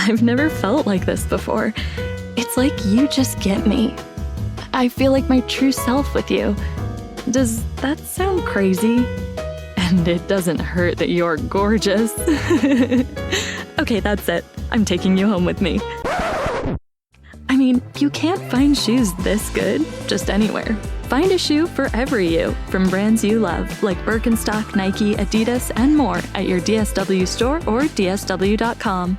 I've never felt like this before. It's like you just get me. I feel like my true self with you. Does that sound crazy? And it doesn't hurt that you're gorgeous. Okay, that's it. I'm taking you home with me. I mean, you can't find shoes this good just anywhere. Find a shoe for every you from brands you love, like Birkenstock, Nike, Adidas, and more at your DSW store or dsw.com.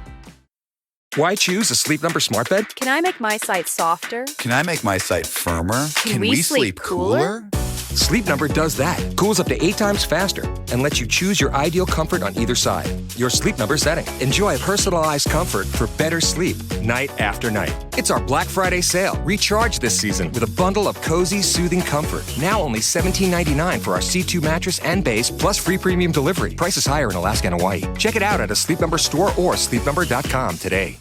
Why choose a Sleep Number smart bed? Can I make my site softer? Can I make my site firmer? Can we sleep cooler? Sleep Number does that. Cools up to 8 times faster and lets you choose your ideal comfort on either side. Your Sleep Number setting. Enjoy personalized comfort for better sleep night after night. It's our Black Friday sale. Recharge this season with a bundle of cozy, soothing comfort. Now only $17.99 for our C2 mattress and base, plus free premium delivery. Prices higher in Alaska and Hawaii. Check it out at a Sleep Number store or sleepnumber.com today.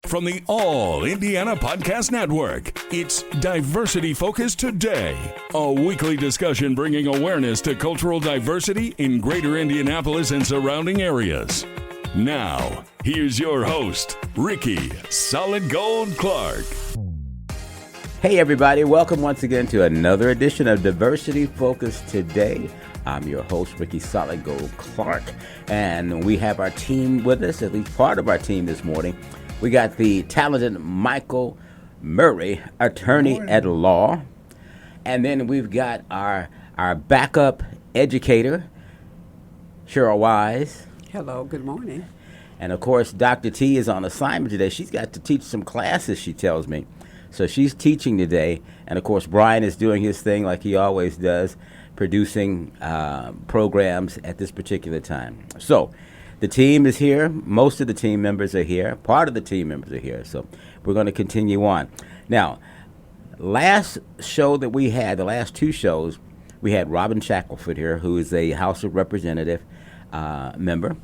From the All Indiana Podcast Network, it's Diversity Focus Today, a weekly discussion bringing awareness to cultural diversity in greater Indianapolis and surrounding areas. Now, here's your host, Rickie Solid Gold Clark. Hey everybody, welcome once again to another edition of Diversity Focus Today. I'm your host, Rickie Solid Gold Clark, and we have our team with us, at least part of our team this morning. We got the talented Michael Murray, attorney at law. And then we've got our backup educator, Sheryl Wise. Hello, good morning. And of course, Dr. T is on assignment today. She's got to teach some classes, she tells me. So she's teaching today. And of course, Brian is doing his thing like he always does, producing programs at this particular time. So the team is here. Most of the team members are here. Part of the team members are here. So we're going to continue on. Now, last show that we had, the last two shows, we had Robin Shackelford here, who is a House of Representative member.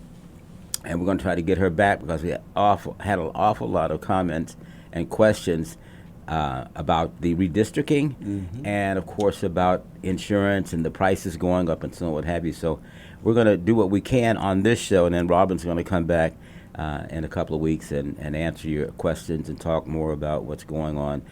And we're going to try to get her back because we had an awful lot of comments and questions about the redistricting and, of course, about insurance and the prices going up and so on, what have you. So we're going to do what we can on this show, and then Robin's going to come back in a couple of weeks and answer your questions and talk more about what's going on.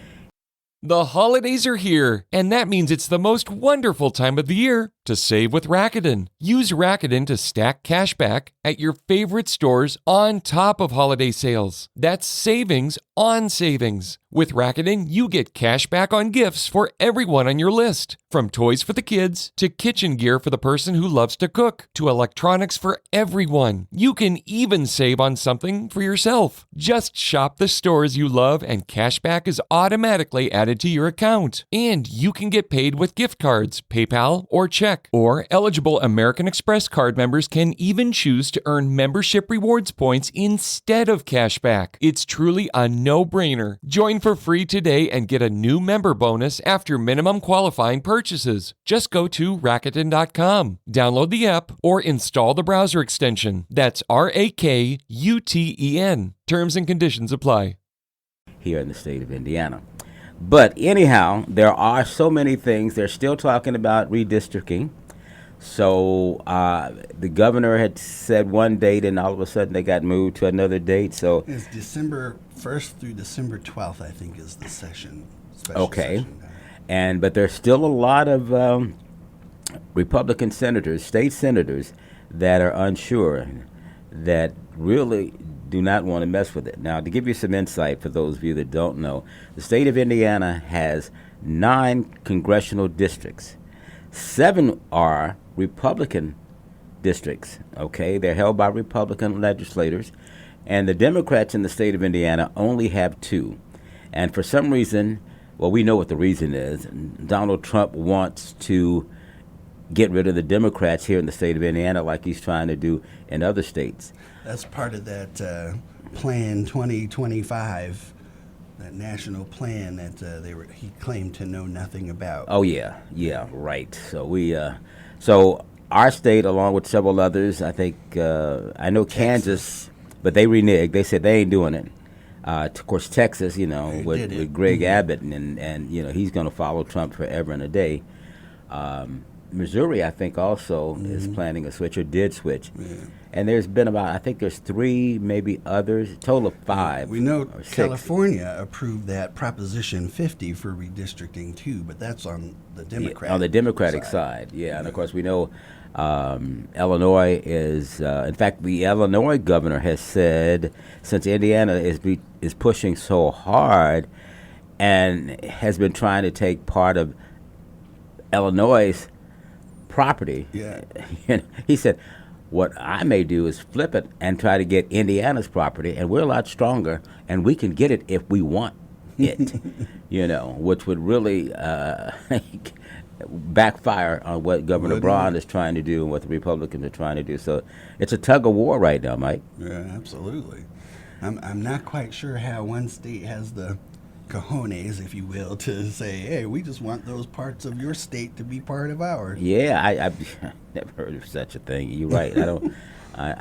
The holidays are here, and that means it's the most wonderful time of the year to save with Rakuten. Use Rakuten to stack cash back at your favorite stores on top of holiday sales. That's savings on savings. With Rakuten, you get cash back on gifts for everyone on your list. From toys for the kids, to kitchen gear for the person who loves to cook, to electronics for everyone. You can even save on something for yourself. Just shop the stores you love and cash back is automatically added to your account. And you can get paid with gift cards, PayPal, or check. Or eligible American Express card members can even choose to earn membership rewards points instead of cash back. It's truly a no-brainer. Join for free today and get a new member bonus after minimum qualifying purchases. Just go to Rakuten.com, download the app, or install the browser extension. That's RAKUTEN. Terms and conditions apply. Here in the state of Indiana. But anyhow, there are so many things. They're still talking about redistricting. So the governor had said one date, and all of a sudden they got moved to another date. So it's December 1st through December 12th, I think, is the session. Okay. But there's still a lot of Republican senators, state senators, that are unsure, that really do not want to mess with it. Now, to give you some insight for those of you that don't know, the state of Indiana has 9 congressional districts. 7 are Republican districts, okay? They're held by Republican legislators. And the Democrats in the state of Indiana only have 2. And for some reason, well, we know what the reason is. Donald Trump wants to get rid of the Democrats here in the state of Indiana like he's trying to do in other states. That's part of that Plan 2025, that national plan that he claimed to know nothing about. Oh, yeah, right. So our state, along with several others, I think, I know Kansas, but they reneged. They said they ain't doing it. Of course, Texas, with Greg Abbott, and he's going to follow Trump forever and a day. Missouri, I think, also is planning a switch or did switch. And there's been I think there's 3, maybe others, total of 5. We know or 6. California approved that Proposition 50 for redistricting too, but that's on the Democratic on the Democratic side. Yeah. And of course we know Illinois is, in fact, the Illinois governor has said, since Indiana is pushing so hard and has been trying to take part of Illinois' property, he said, what I may do is flip it and try to get Indiana's property, and we're a lot stronger, and we can get it if we want it, which would really backfire on what Governor Braun is trying to do and what the Republicans are trying to do. So it's a tug of war right now, Mike. Yeah, absolutely. I'm not quite sure how one state has the cojones, if you will, to say, hey, we just want those parts of your state to be part of ours. Yeah, I've never heard of such a thing. You're right. I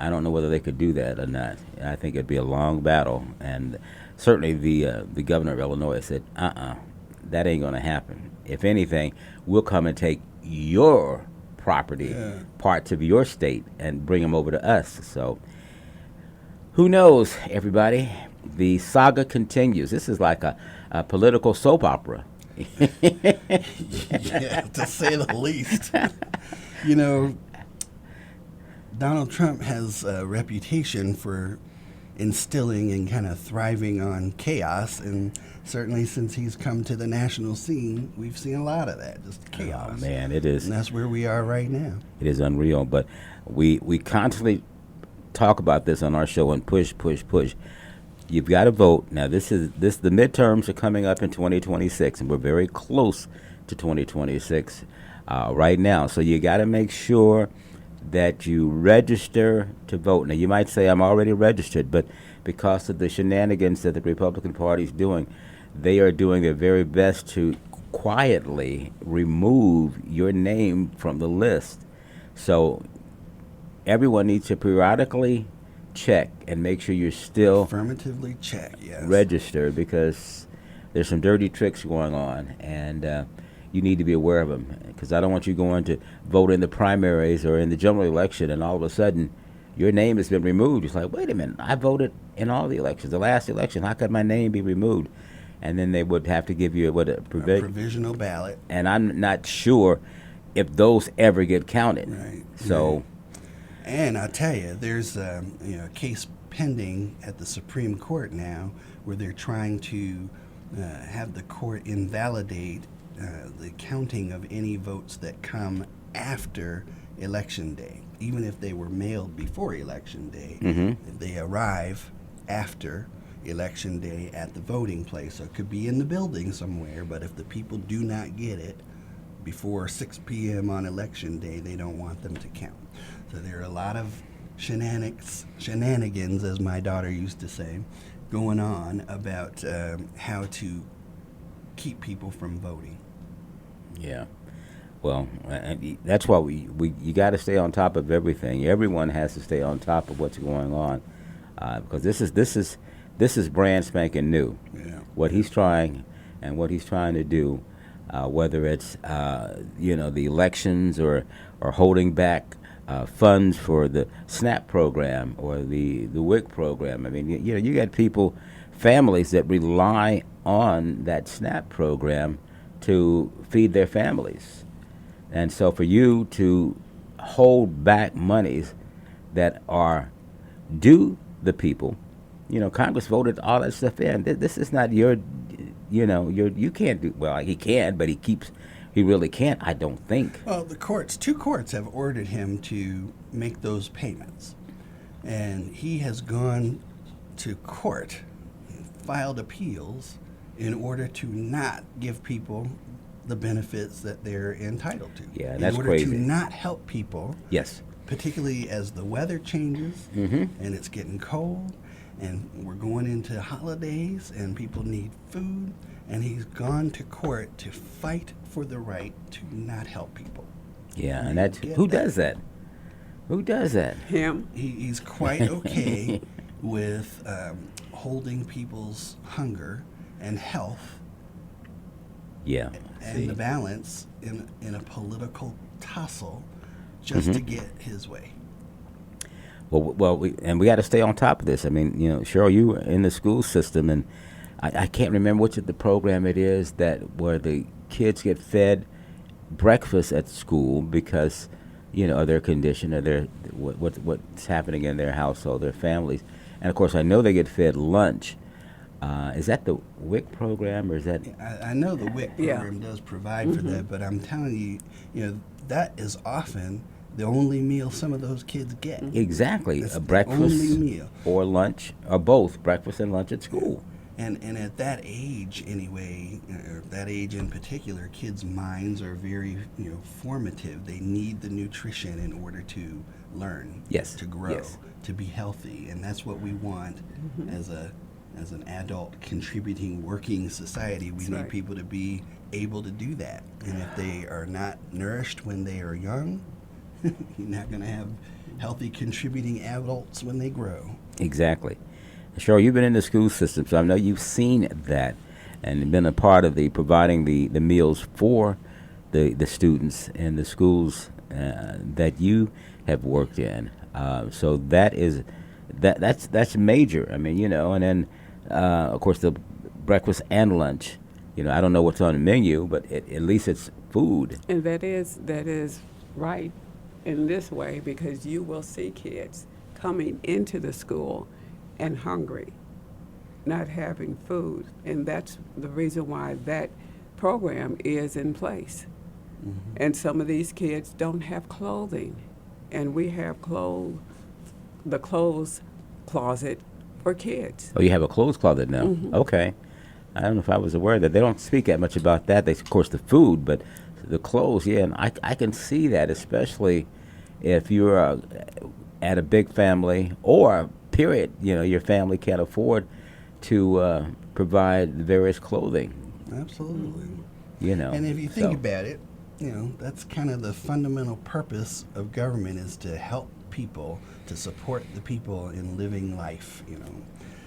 don't know whether they could do that or not. I think it'd be a long battle, and certainly the governor of Illinois said, that ain't going to happen. If anything, we'll come and take your property, parts of your state, and bring them over to us. So who knows, everybody? The saga continues. This is like a political soap opera. Yeah, to say the least. Donald Trump has a reputation for instilling and kind of thriving on chaos, and certainly since he's come to the national scene, we've seen a lot of that, just chaos. Oh, man, it is. And that's where we are right now. It is unreal, but we constantly talk about this on our show and push. You've got to vote. Now, the midterms are coming up in 2026, and we're very close to 2026 right now. So you got to make sure that you register to vote. Now, you might say, I'm already registered, but because of the shenanigans that the Republican Party is doing, they are doing their very best to quietly remove your name from the list. So everyone needs to periodically check and make sure you're still affirmatively check, yes, registered, because there's some dirty tricks going on, and you need to be aware of them, because I don't want you going to vote in the primaries or in the general election and all of a sudden your name has been removed. It's like, wait a minute, I voted in all the elections. The last election, how could my name be removed? And then they would have to give you a provisional ballot. And I'm not sure if those ever get counted. Right. So. Right. And I tell you, there's a case pending at the Supreme Court now where they're trying to have the court invalidate the counting of any votes that come after Election Day, even if they were mailed before Election Day. If they arrive after Election Day at the voting place. So it could be in the building somewhere, but if the people do not get it before 6 p.m. on Election Day, they don't want them to count. So there are a lot of shenanigans, as my daughter used to say, going on about how to keep people from voting. Yeah. Well, that's why you got to stay on top of everything. Everyone has to stay on top of what's going on, because this is brand spanking new. Yeah. What he's trying to do, whether it's the elections or holding back funds for the SNAP program or the WIC program. I mean, you got families that rely on that SNAP program to feed their families. And so for you to hold back monies that are due the people, Congress voted all that stuff in. This is not you can't do, well, he can, but he really can't, I don't think. Well, two courts have ordered him to make those payments. And he has gone to court, filed appeals in order to not give people the benefits that they're entitled to. Yeah, that's in order crazy. to not help people. Yes. Particularly as the weather changes and it's getting cold and we're going into holidays and people need food, and he's gone to court to fight for the right to not help people. Yeah, and that's who does that? Who does that? Him. He's quite okay with holding people's hunger and health. Yeah. And the balance in a political tussle just to get his way. Well, we got to stay on top of this. I mean, Sheryl, you were in the school system, and I can't remember which of the program it is where the kids get fed breakfast at school because, of their condition or what's happening in their household, their families, and of course I know they get fed lunch. Is that the WIC program, or is that? I know the WIC program does provide for that, but I'm telling you, that is often the only meal some of those kids get. Exactly, That's a breakfast only meal. or lunch, or both, breakfast and lunch at school. And at that age, anyway, that age in particular, kids' minds are very formative. They need the nutrition in order to learn, to grow, to be healthy, and that's what we want as an adult contributing working society. We need people to be able to do that. And if they are not nourished when they are young, you're not going to have healthy contributing adults when they grow. Exactly. Sheryl, you've been in the school system, so I know you've seen that and been a part of providing the meals for the students in the schools that you have worked in. So that's major. I mean, and then of course the breakfast and lunch. I don't know what's on the menu, but at least it's food. And that is right in this way, because you will see kids coming into the school and hungry, not having food. And that's the reason why that program is in place. And some of these kids don't have clothing. And we have the clothes closet for kids. Oh, you have a clothes closet now? Okay. I don't know if I was aware that they don't speak that much about that. They, of course, the food, but the clothes, and I can see that, especially if you're at a big family or period, your family can't afford to provide various clothing. Absolutely. And if you think about it, that's kind of the fundamental purpose of government, is to help people, to support the people in living life,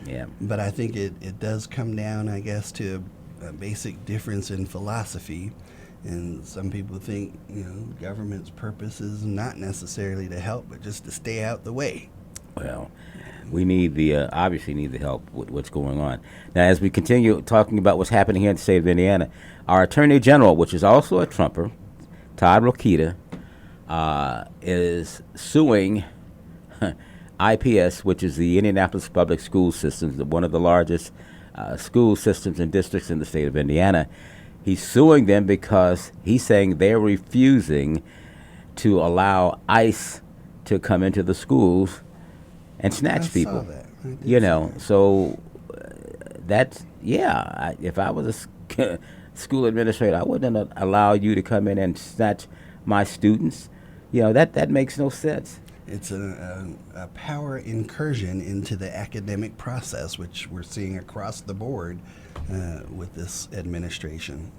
Yeah. But I think it does come down, I guess, to a basic difference in philosophy. And some people think, government's purpose is not necessarily to help, but just to stay out the way. Well, we need obviously need the help with what's going on. Now, as we continue talking about what's happening here in the state of Indiana, our Attorney General, which is also a Trumper, Todd Rokita, is suing IPS, which is the Indianapolis Public School Systems, one of the largest school systems and districts in the state of Indiana. He's suing them because he's saying they're refusing to allow ICE to come into the schools and snatch people. So that's, if I was a school administrator, I wouldn't allow you to come in and snatch my students. That makes no sense. It's a power incursion into the academic process, which we're seeing across the board with this administration.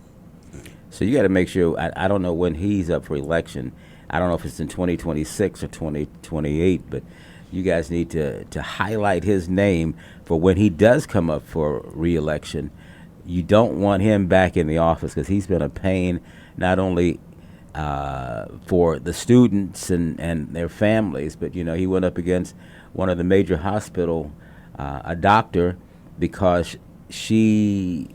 So you got to make sure, I don't know when he's up for election. I don't know if it's in 2026 or 2028, but you guys need to highlight his name for when he does come up for re-election. You don't want him back in the office because he's been a pain not only for the students and their families, but he went up against one of the major hospital, a doctor, because she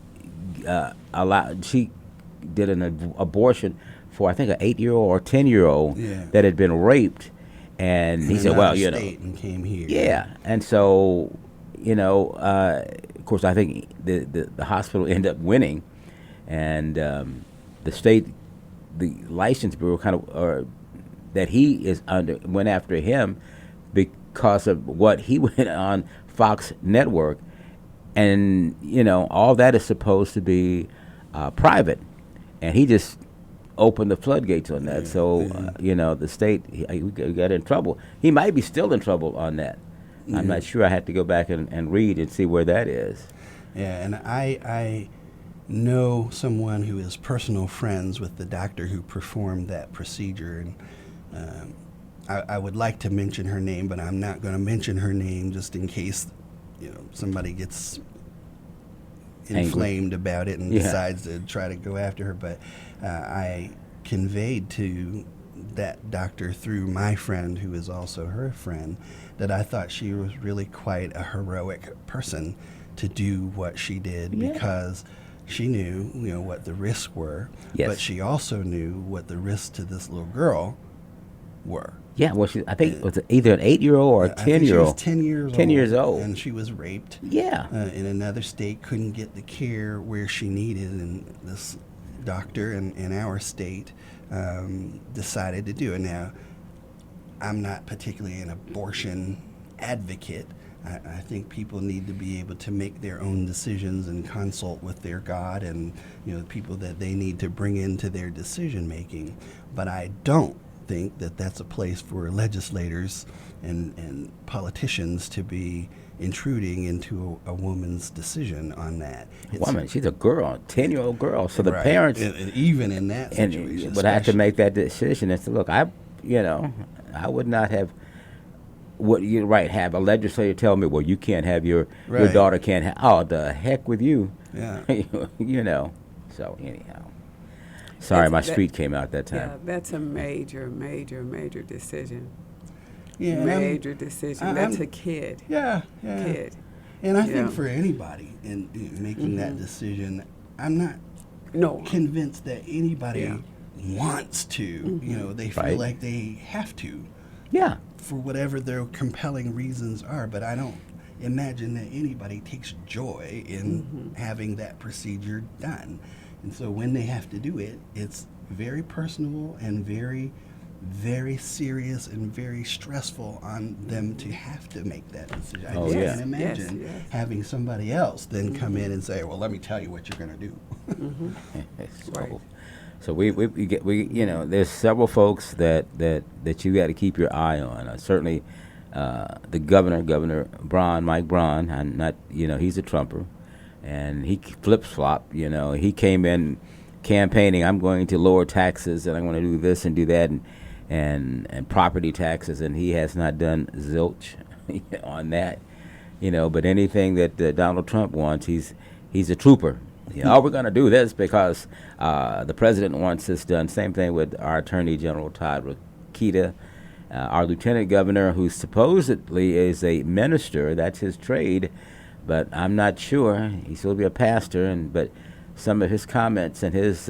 did an abortion for I think an 8-year-old or 10-year-old that had been raped, and he said, "Well, and came here." Yeah, and so of course, I think the hospital ended up winning, and the state. The license bureau that he is under went after him because of what he went on Fox Network, and all that is supposed to be private, and he just opened the floodgates on that. The state he got in trouble. He might be still in trouble on that. I'm not sure. I had to go back and read and see where that is. Yeah, and I know someone who is personal friends with the doctor who performed that procedure, and I would like to mention her name, but I'm not going to mention her name just in case somebody gets inflamed about it and decides to try to go after her. But I conveyed to that doctor through my friend, who is also her friend, that I thought she was really quite a heroic person to do what she did, because she knew, what the risks were, but she also knew what the risks to this little girl were. Yeah, well, I think it was either an 8-year-old or a 10-year-old. She was 10 years old. 10 years old. And she was raped. Yeah. In another state, couldn't get the care where she needed, and this doctor in our state decided to do it. Now, I'm not particularly an abortion advocate. I think people need to be able to make their own decisions and consult with their God and the people that they need to bring into their decision making. But I don't think that that's a place for legislators and politicians to be intruding into a woman's decision on that. Woman, she's a girl, a 10-year-old girl. So the right. parents, and even in that situation, would have to make that decision and say, look, I would not have. What you have a legislator tell me, well, you can't have your daughter can't have. Oh, the heck with you. Yeah. So anyhow, sorry, my street came out that time. Yeah, that's a major decision. Yeah, major decision. That's a kid. Yeah. Kid. And I think for anybody in making that decision, I'm not convinced that anybody wants to. They feel like they have to. Yeah. For whatever their compelling reasons are, but I don't imagine that anybody takes joy in having that procedure done. And so when they have to do it, it's very personal and very, very serious and very stressful on them to have to make that decision. I just can't imagine having somebody else then come in and say, well, let me tell you what you're going to do. So we there's several folks that you got to keep your eye on. Certainly, the Governor Braun, Mike Braun, and not he's a Trumper, and he flip-flop. He came in campaigning. I'm going to lower taxes, and I'm going to do this and do that, and property taxes, and he has not done zilch on that. But anything that Donald Trump wants, he's a trooper. We're going to do this because the president wants this done. Same thing with our Attorney General, Todd Rickie, our Lieutenant Governor, who supposedly is a minister. That's his trade, but I'm not sure. He's supposed to be a pastor, but some of his comments and his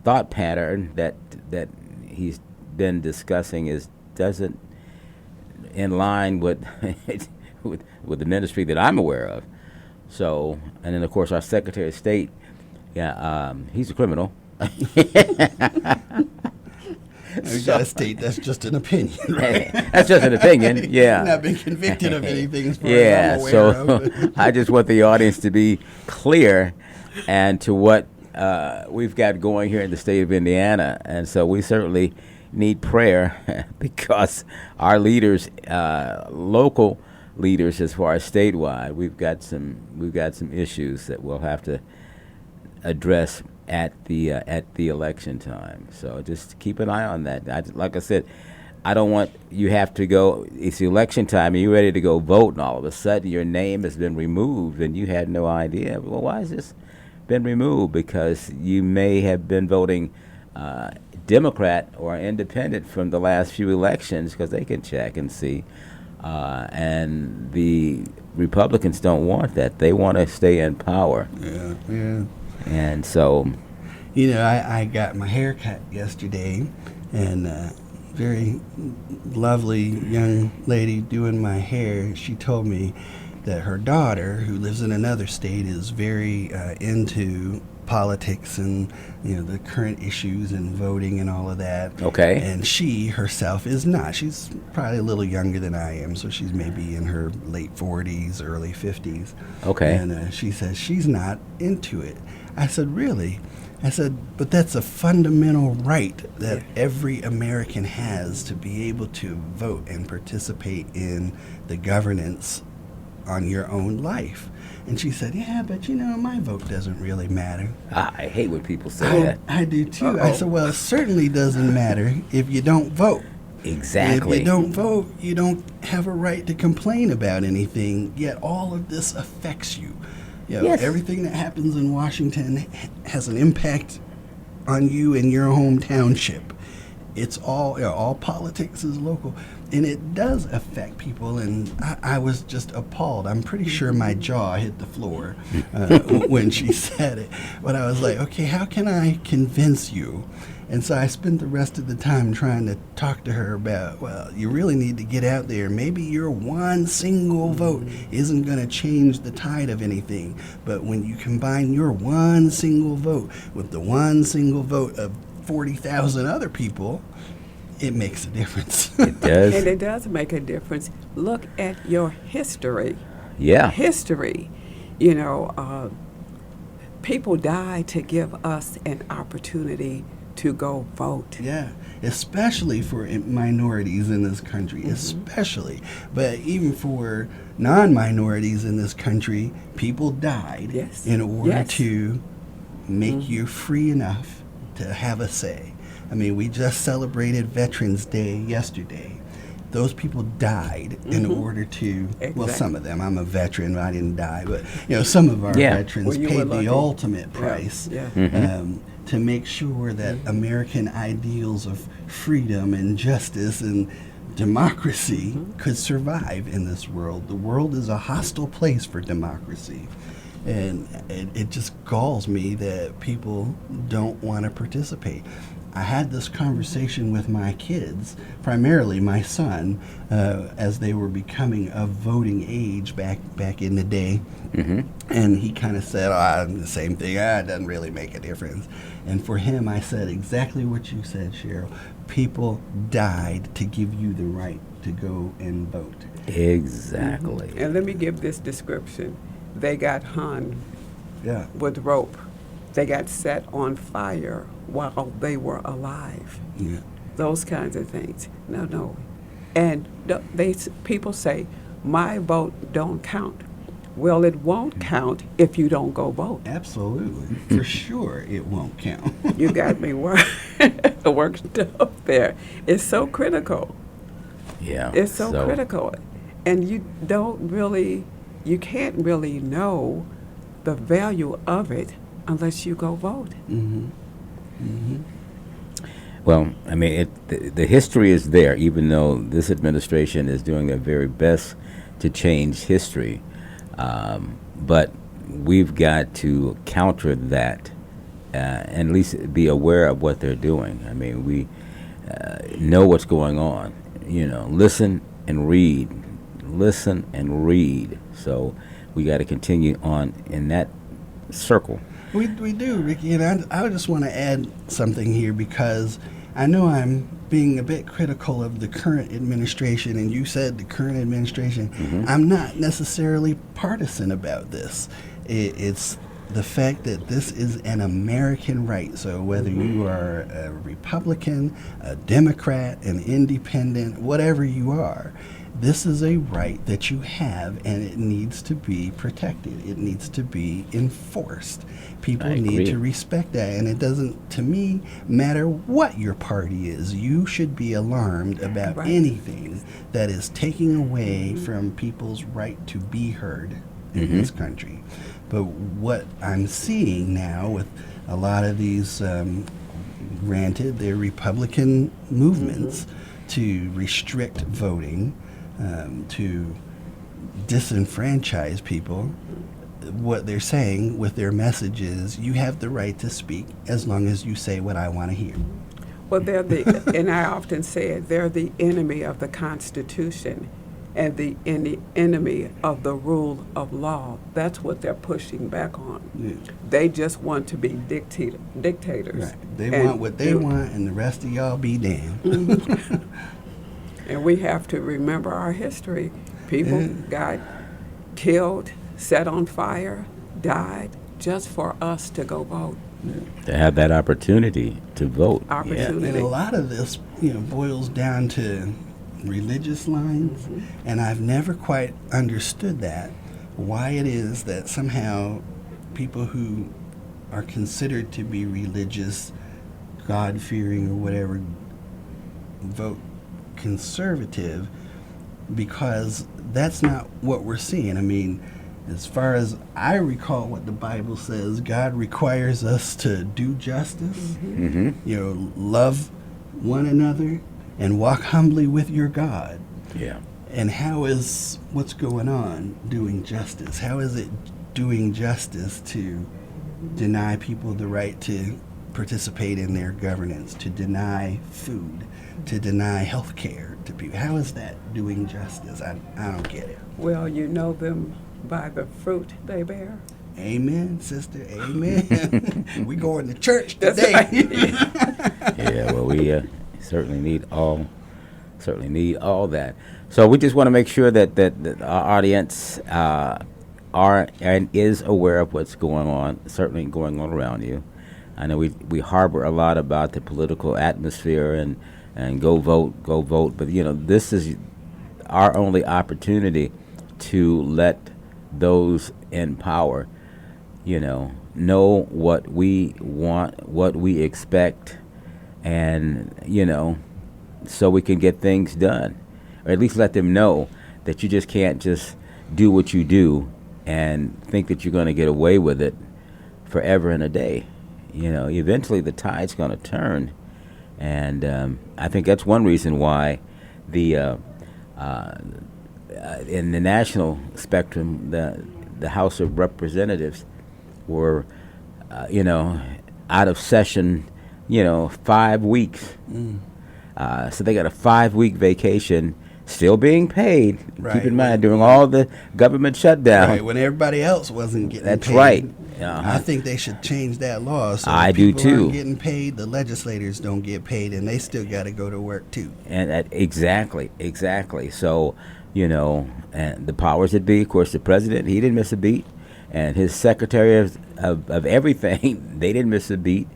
thought pattern that he's been discussing doesn't in line with with the ministry that I'm aware of. So, and then of course our Secretary of State, he's a criminal. We got to state that's just an opinion, right? That's just an opinion, yeah. He's not been convicted of anything as far as I'm aware of. I just want the audience to be clear and to what we've got going here in the state of Indiana. And so we certainly need prayer because our leaders, local leaders as far as statewide, we've got some issues that we'll have to address at the election time. So just keep an eye on that. Like I said, I don't want you have to go. It's the election time, and you're ready to go vote, and all of a sudden your name has been removed, and you had no idea. Well, why has this been removed? Because you may have been voting Democrat or Independent from the last few elections, because they can check and see. And the Republicans don't want that. They want to stay in power. Yeah. And so, I got my hair cut yesterday, and very lovely young lady doing my hair, she told me that her daughter, who lives in another state, is very into politics and the current issues and voting and all of that. Okay. And she herself is not. She's probably a little younger than I am, so she's maybe in her late 40s, early 50s. Okay. And she says she's not into it. I said, really? I said, but that's a fundamental right that every American has, to be able to vote and participate in the governance on your own life. And she said, yeah, but my vote doesn't really matter. I hate when people say that. I do too. Uh-oh. I said, well, it certainly doesn't matter if you don't vote. Exactly. If you don't vote, you don't have a right to complain about anything, yet all of this affects you. Yes. Everything that happens in Washington has an impact on you in your home township. it's all politics is local, and it does affect people. And I was just appalled. I'm pretty sure my jaw hit the floor when she said it. But I was like, okay, how can I convince you? And so I spent the rest of the time trying to talk to her about, well, you really need to get out there. Maybe your one single vote isn't going to change the tide of anything. But when you combine your one single vote with the one single vote of 40,000 other people, it makes a difference. It does. And it does make a difference. Look at your history. Yeah. History. People die to give us an opportunity to go vote. Yeah, especially for minorities in this country, especially. But even for non-minorities in this country, people died in order to make you free enough to have a say. I mean, we just celebrated Veterans Day yesterday. Those people died in order to, well, some of them, I'm a veteran, I didn't die, but some of our veterans paid the ultimate price to make sure that American ideals of freedom and justice and democracy could survive in this world. The world is a hostile place for democracy. And it just galls me that people don't want to participate. I had this conversation with my kids, primarily my son, as they were becoming of voting age back in the day. And he kind of said, the same thing, it doesn't really make a difference. And for him, I said exactly what you said, Sheryl. People died to give you the right to go and vote. Exactly. And let me give this description. They got hung with rope. They got set on fire while they were alive. Yeah. Those kinds of things. No. And people say, my vote don't count. Well, it won't count if you don't go vote. Absolutely. For sure it won't count. You got me worked up there. It's so critical. Yeah. It's so critical. And you can't really know the value of it unless you go vote. Well, I mean, the history is there, even though this administration is doing their very best to change history. But we've got to counter that and at least be aware of what they're doing. I mean, we know what's going on. Listen and read. Listen and read. So we got to continue on in that circle. We do, Rickie, and I just want to add something here because I know I'm being a bit critical of the current administration, and you said the current administration. I'm not necessarily partisan about this. It's the fact that this is an American right. So whether you are a Republican, a Democrat, an independent, whatever you are, this is a right that you have, and it needs to be protected. It needs to be enforced. People need to respect that, and it doesn't, to me, matter what your party is. You should be alarmed about anything that is taking away from people's right to be heard in this country. But what I'm seeing now with a lot of these, granted, they're Republican movements to restrict voting, to disenfranchise people, what they're saying with their message is, you have the right to speak as long as you say what I want to hear. Well, and I often say it, they're the enemy of the Constitution and the enemy of the rule of law. That's what they're pushing back on. Yeah. They just want to be dictators. Right. They want what they want, and the rest of y'all be damned. And we have to remember our history. People got killed, set on fire, died, just for us to go vote. To have that opportunity to vote. Opportunity. And a lot of this, boils down to religious lines, and I've never quite understood that, why it is that somehow people who are considered to be religious, God-fearing or whatever, vote conservative, because that's not what we're seeing. I mean, as far as I recall what the Bible says, God requires us to do justice, love one another and walk humbly with your God. Yeah. And how is what's going on doing justice? How is it doing justice to deny people the right to participate in their governance, to deny food, to deny health care to people? How is that doing justice? I don't get it. Well, you know them by the fruit they bear. Amen, sister. Amen. We going to church That's today. right. Yeah, well, we certainly need all that. So we just want to make sure that our audience are and is aware of what's going on, certainly going on around you. I know we harbor a lot about the political atmosphere and go vote, but this is our only opportunity to let those in power, know what we want, what we expect, and so we can get things done, or at least let them know that you just can't just do what you do and think that you're going to get away with it forever and a day. Eventually the tide's going to turn, and I think that's one reason why in the national spectrum, the House of Representatives were, out of session, 5 weeks. So they got a 5-week vacation, still being paid. Right. Keep in mind, during all the government shutdown. Right, when everybody else wasn't getting That's paid. right. I think they should change that law. So I if do people too. aren't getting paid, the legislators don't get paid, and they still got to go to work too. And exactly. So, and the powers that be, of course, the president, he didn't miss a beat, and his secretary of everything, they didn't miss a beat.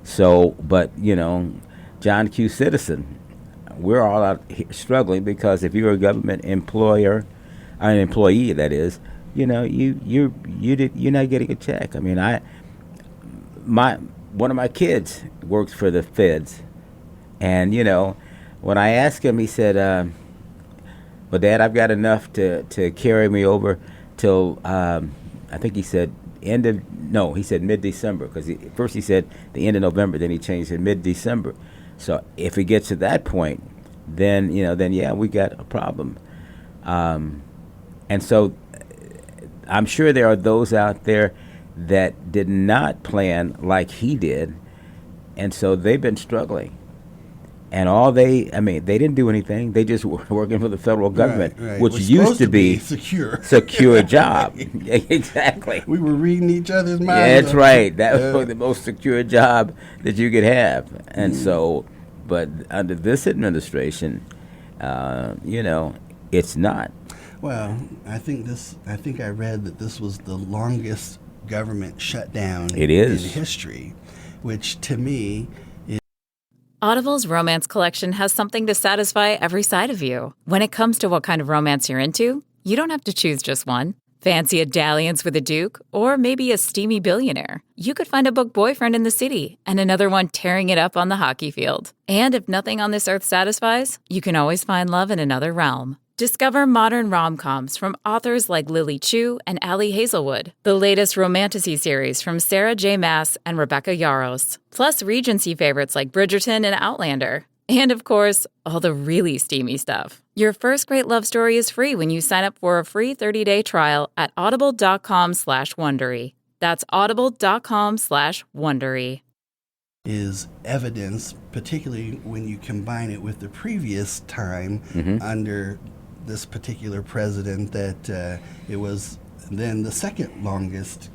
So, but John Q. Citizen, we're all out here struggling because if you're a government employee, that is, you're not getting a check. I mean, one of my kids works for the feds, and when I asked him, he said, "Well, Dad, I've got enough to carry me over till I think he said he said mid-December, because first he said the end of November, then he changed it mid-December. So if it gets to that point, then yeah, we got a problem." And so I'm sure there are those out there that did not plan like he did, and so they've been struggling. And they didn't do anything. They just were working for the federal government, right. which Was used to be secure job. Exactly. We were reading each other's minds. Yeah, that's right. That was the most secure job that you could have. And so, but under this administration, it's not. Well, I think I read that this was the longest government shutdown It is. in history, which to me is... Audible's romance collection has something to satisfy every side of you. When it comes to what kind of romance you're into, you don't have to choose just one. Fancy a dalliance with a duke, or maybe a steamy billionaire. You could find a book boyfriend in the city and another one tearing it up on the hockey field. And if nothing on this earth satisfies, you can always find love in another realm. Discover modern rom-coms from authors like Lily Chu and Ali Hazelwood, the latest romantasy series from Sarah J. Maas and Rebecca Yarros, plus Regency favorites like Bridgerton and Outlander. And of course, all the really steamy stuff. Your first great love story is free when you sign up for a free 30-day trial at audible.com/Wondery. That's audible.com/Wondery. Is evidence, particularly when you combine it with the previous time under this particular president, that it was then the second longest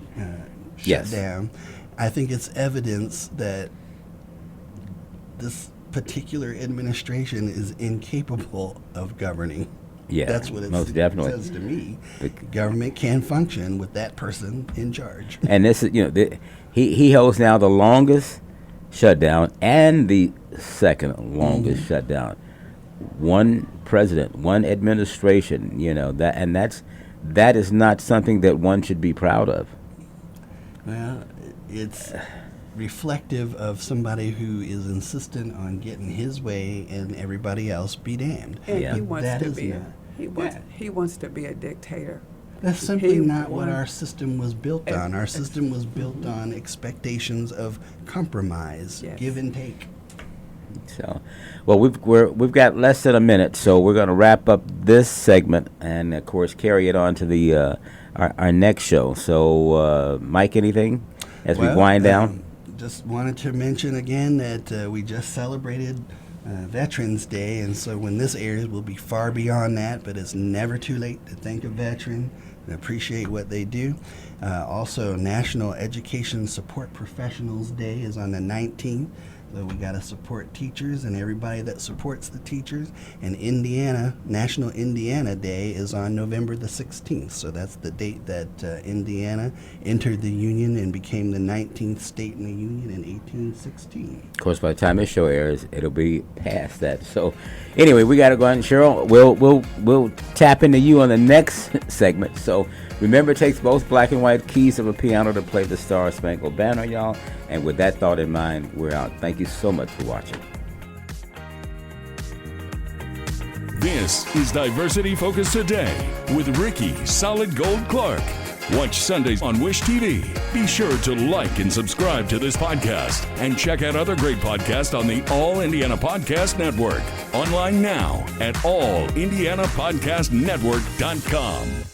shutdown. I think it's evidence that this particular administration is incapable of governing. Yeah, that's what most definitely says to me. The government can function with that person in charge. And this is, he holds now the longest shutdown and the second longest shutdown. One president, one administration, that is not something that one should be proud of. Well, it's reflective of somebody who is insistent on getting his way and everybody else be damned. And Yeah. he wants That to is be not- he wants to be a dictator. That's simply He not what won- our system was built on. Our system was built on expectations of compromise, Yes. give and take. So, well, we've got less than a minute, so we're going to wrap up this segment and, of course, carry it on to the our next show. So, Mike, anything as we wind down? Just wanted to mention again that we just celebrated Veterans Day, and so when this airs, we'll be far beyond that, but it's never too late to thank a veteran and appreciate what they do. Also, National Education Support Professionals Day is on the 19th. So we got to support teachers and everybody that supports the teachers. And National Indiana Day is on November the 16th. So that's the date that Indiana entered the Union and became the 19th state in the Union in 1816. Of course, by the time this show airs, it'll be past that. So anyway, we got to go on. Sheryl, we'll tap into you on the next segment. So remember, it takes both black and white keys of a piano to play the Star Spangled Banner, y'all. And with that thought in mind, we're out. Thank you so much for watching. This is Diversity Focus Today with Rickie Solid Gold Clark. Watch Sundays on Wish TV. Be sure to like and subscribe to this podcast and check out other great podcasts on the All Indiana Podcast Network. Online now at allindianapodcastnetwork.com.